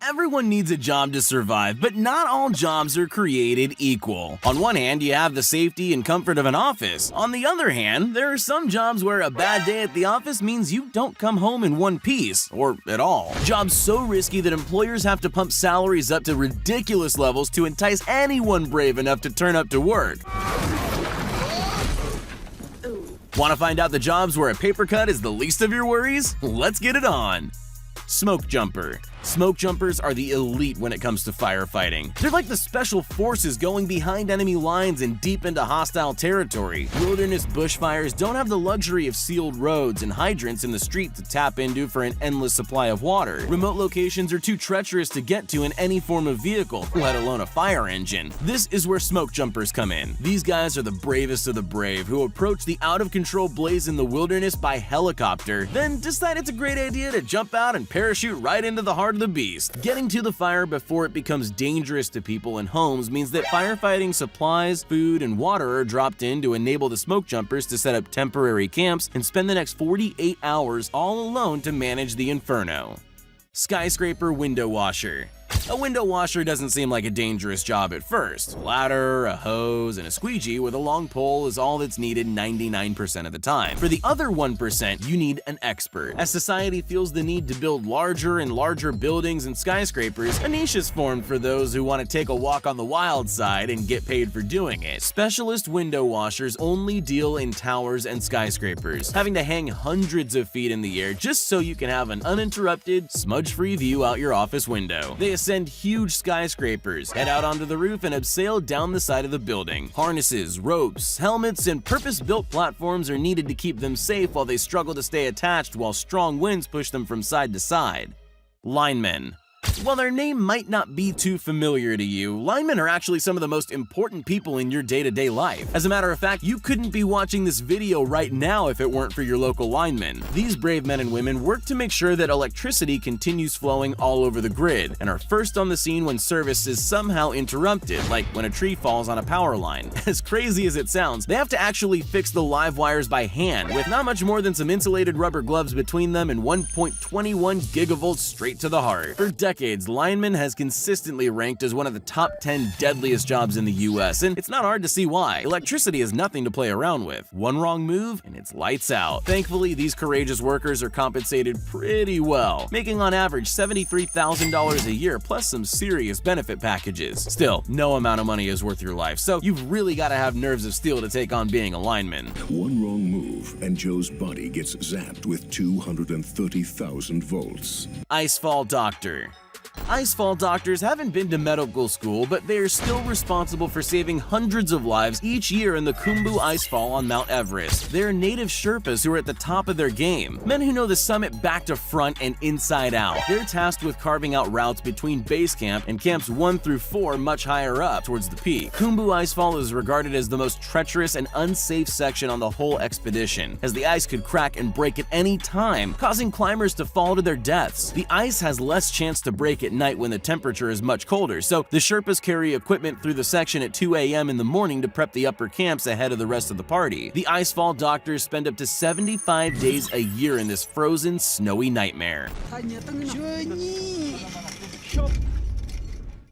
Everyone needs a job to survive, but not all jobs are created equal. On one hand, you have the safety and comfort of an office. On the other hand, there are some jobs where a bad day at the office means you don't come home in one piece, or at all. Jobs so risky that employers have to pump salaries up to ridiculous levels to entice anyone brave enough to turn up to work. Want to find out the jobs where a paper cut is the least of your worries? Let's get it on! Smoke jumper. Smoke jumpers are the elite when it comes to firefighting. They're like the special forces going behind enemy lines and deep into hostile territory. Wilderness bushfires don't have the luxury of sealed roads and hydrants in the street to tap into for an endless supply of water. Remote locations are too treacherous to get to in any form of vehicle, let alone a fire engine. This is where smoke jumpers come in. These guys are the bravest of the brave who approach the out-of-control blaze in the wilderness by helicopter, then decide it's a great idea to jump out and parachute right into the heart of the beast. Getting to the fire before it becomes dangerous to people and homes means that firefighting supplies, food, and water are dropped in to enable the smoke jumpers to set up temporary camps and spend the next 48 hours all alone to manage the inferno. Skyscraper window washer. A window washer doesn't seem like a dangerous job at first. A ladder, a hose, and a squeegee with a long pole is all that's needed 99% of the time. For the other 1%, you need an expert. As society feels the need to build larger and larger buildings and skyscrapers, a niche is formed for those who want to take a walk on the wild side and get paid for doing it. Specialist window washers only deal in towers and skyscrapers, having to hang hundreds of feet in the air just so you can have an uninterrupted, smudge-free view out your office window. They ascend huge skyscrapers, head out onto the roof, and abseil down the side of the building. Harnesses, ropes, helmets, and purpose-built platforms are needed to keep them safe while they struggle to stay attached while strong winds push them from side to side. Linemen. While their name might not be too familiar to you, linemen are actually some of the most important people in your day-to-day life. As a matter of fact, you couldn't be watching this video right now if it weren't for your local linemen. These brave men and women work to make sure that electricity continues flowing all over the grid, and are first on the scene when service is somehow interrupted, like when a tree falls on a power line. As crazy as it sounds, they have to actually fix the live wires by hand, with not much more than some insulated rubber gloves between them and 1.21 gigavolts straight to the heart. For decades, lineman has consistently ranked as one of the top 10 deadliest jobs in the US, and it's not hard to see why. Electricity is nothing to play around with. One wrong move, and it's lights out. Thankfully, these courageous workers are compensated pretty well, making on average $73,000 a year, plus some serious benefit packages. Still, no amount of money is worth your life, so you've really got to have nerves of steel to take on being a lineman. One wrong move, and Joe's body gets zapped with 230,000 volts. Icefall doctor. Icefall doctors haven't been to medical school, but they are still responsible for saving hundreds of lives each year in the Khumbu Icefall on Mount Everest. They are native Sherpas who are at the top of their game, men who know the summit back to front and inside out. They're tasked with carving out routes between base camp and camps 1 through 4 much higher up towards the peak. Khumbu Icefall is regarded as the most treacherous and unsafe section on the whole expedition, as the ice could crack and break at any time, causing climbers to fall to their deaths. The ice has less chance to break at night when the temperature is much colder, so the Sherpas carry equipment through the section at 2 a.m. in the morning to prep the upper camps ahead of the rest of the party. The Icefall doctors spend up to 75 days a year in this frozen, snowy nightmare.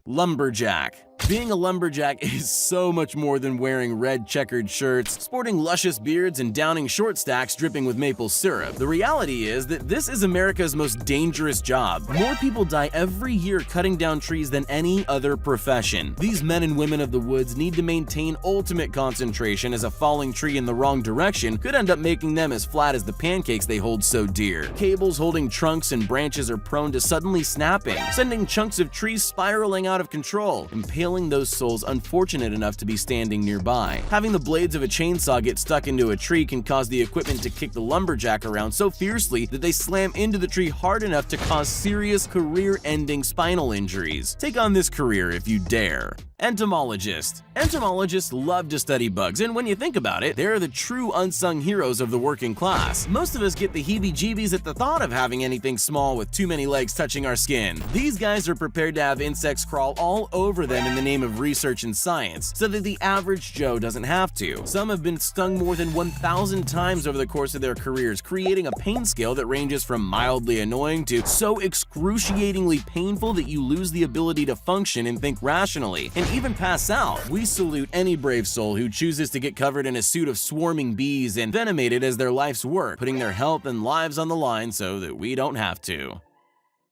Lumberjack. Being a lumberjack is so much more than wearing red checkered shirts, sporting luscious beards, and downing short stacks dripping with maple syrup. The reality is that this is America's most dangerous job. More people die every year cutting down trees than any other profession. These men and women of the woods need to maintain ultimate concentration, as a falling tree in the wrong direction could end up making them as flat as the pancakes they hold so dear. Cables holding trunks and branches are prone to suddenly snapping, sending chunks of trees spiraling out of control, impaling those souls unfortunate enough to be standing nearby. Having the blades of a chainsaw get stuck into a tree can cause the equipment to kick the lumberjack around so fiercely that they slam into the tree hard enough to cause serious career-ending spinal injuries. Take on this career if you dare. Entomologist. Entomologists love to study bugs, and when you think about it, they're the true unsung heroes of the working class. Most of us get the heebie-jeebies at the thought of having anything small with too many legs touching our skin. These guys are prepared to have insects crawl all over them in the name of research and science, so that the average Joe doesn't have to. Some have been stung more than 1,000 times over the course of their careers, creating a pain scale that ranges from mildly annoying to so excruciatingly painful that you lose the ability to function and think rationally, and even pass out. We salute any brave soul who chooses to get covered in a suit of swarming bees and venomated as their life's work, putting their health and lives on the line so that we don't have to.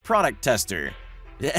Product tester.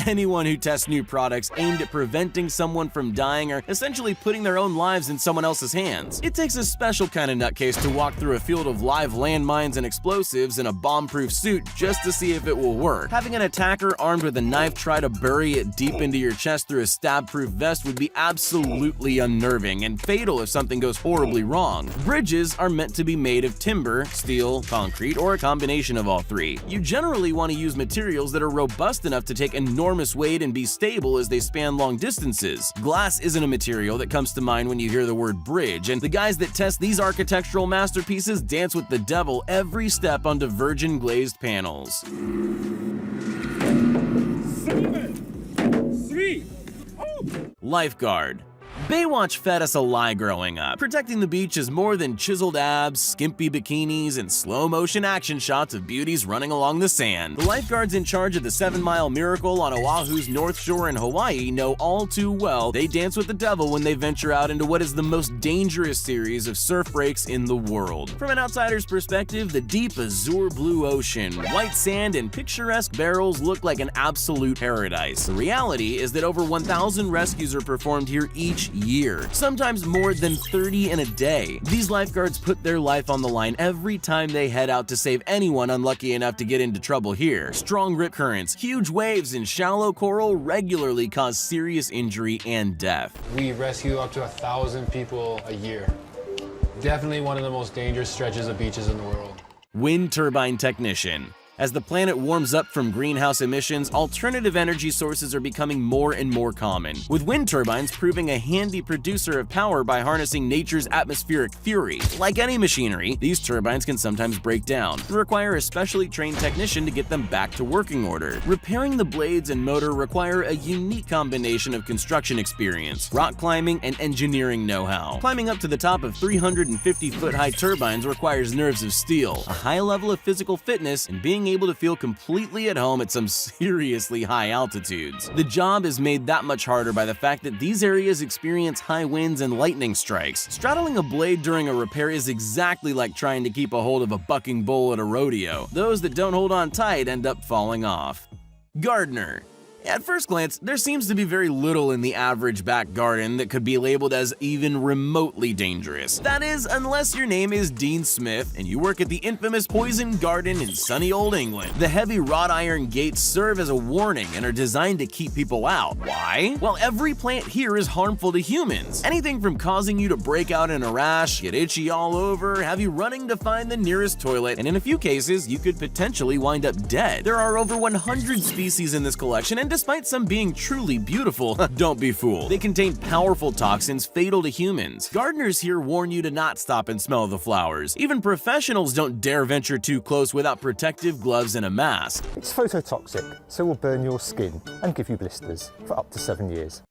Anyone who tests new products aimed at preventing someone from dying or essentially putting their own lives in someone else's hands. It takes a special kind of nutcase to walk through a field of live landmines and explosives in a bomb-proof suit just to see if it will work. Having an attacker armed with a knife try to bury it deep into your chest through a stab-proof vest would be absolutely unnerving and fatal if something goes horribly wrong. Bridges are meant to be made of timber, steel, concrete, or a combination of all three. You generally want to use materials that are robust enough to take enormous weight and be stable as they span long distances. Glass isn't a material that comes to mind when you hear the word bridge, and the guys that test these architectural masterpieces dance with the devil every step onto virgin glazed panels. 7, 3, Lifeguard. Baywatch fed us a lie growing up. Protecting the beach is more than chiseled abs, skimpy bikinis, and slow-motion action shots of beauties running along the sand. The lifeguards in charge of the 7-mile miracle on Oahu's North Shore in Hawaii know all too well they dance with the devil when they venture out into what is the most dangerous series of surf breaks in the world. From an outsider's perspective, the deep azure blue ocean, white sand, and picturesque barrels look like an absolute paradise. The reality is that over 1,000 rescues are performed here each year, sometimes more than 30 in a day. These lifeguards put their life on the line every time they head out to save anyone unlucky enough to get into trouble here. Strong rip currents, huge waves, and shallow coral regularly cause serious injury and death. We rescue up to 1,000 people a year. Definitely one of the most dangerous stretches of beaches in the world. Wind turbine technician. As the planet warms up from greenhouse emissions, alternative energy sources are becoming more and more common, with wind turbines proving a handy producer of power by harnessing nature's atmospheric fury. Like any machinery, these turbines can sometimes break down and require a specially trained technician to get them back to working order. Repairing the blades and motor require a unique combination of construction experience, rock climbing, and engineering know-how. Climbing up to the top of 350-foot-high turbines requires nerves of steel, a high level of physical fitness, and being able to feel completely at home at some seriously high altitudes. The job is made that much harder by the fact that these areas experience high winds and lightning strikes. Straddling a blade during a repair is exactly like trying to keep a hold of a bucking bull at a rodeo. Those that don't hold on tight end up falling off. Gardener. At first glance, there seems to be very little in the average back garden that could be labeled as even remotely dangerous. That is, unless your name is Dean Smith and you work at the infamous Poison Garden in sunny old England. The heavy wrought iron gates serve as a warning and are designed to keep people out. Why? Well, every plant here is harmful to humans. Anything from causing you to break out in a rash, get itchy all over, have you running to find the nearest toilet, and in a few cases, you could potentially wind up dead. There are over 100 species in this collection, and despite some being truly beautiful, don't be fooled. They contain powerful toxins fatal to humans. Gardeners here warn you to not stop and smell the flowers. Even professionals don't dare venture too close without protective gloves and a mask. It's phototoxic, so it will burn your skin and give you blisters for up to 7 years.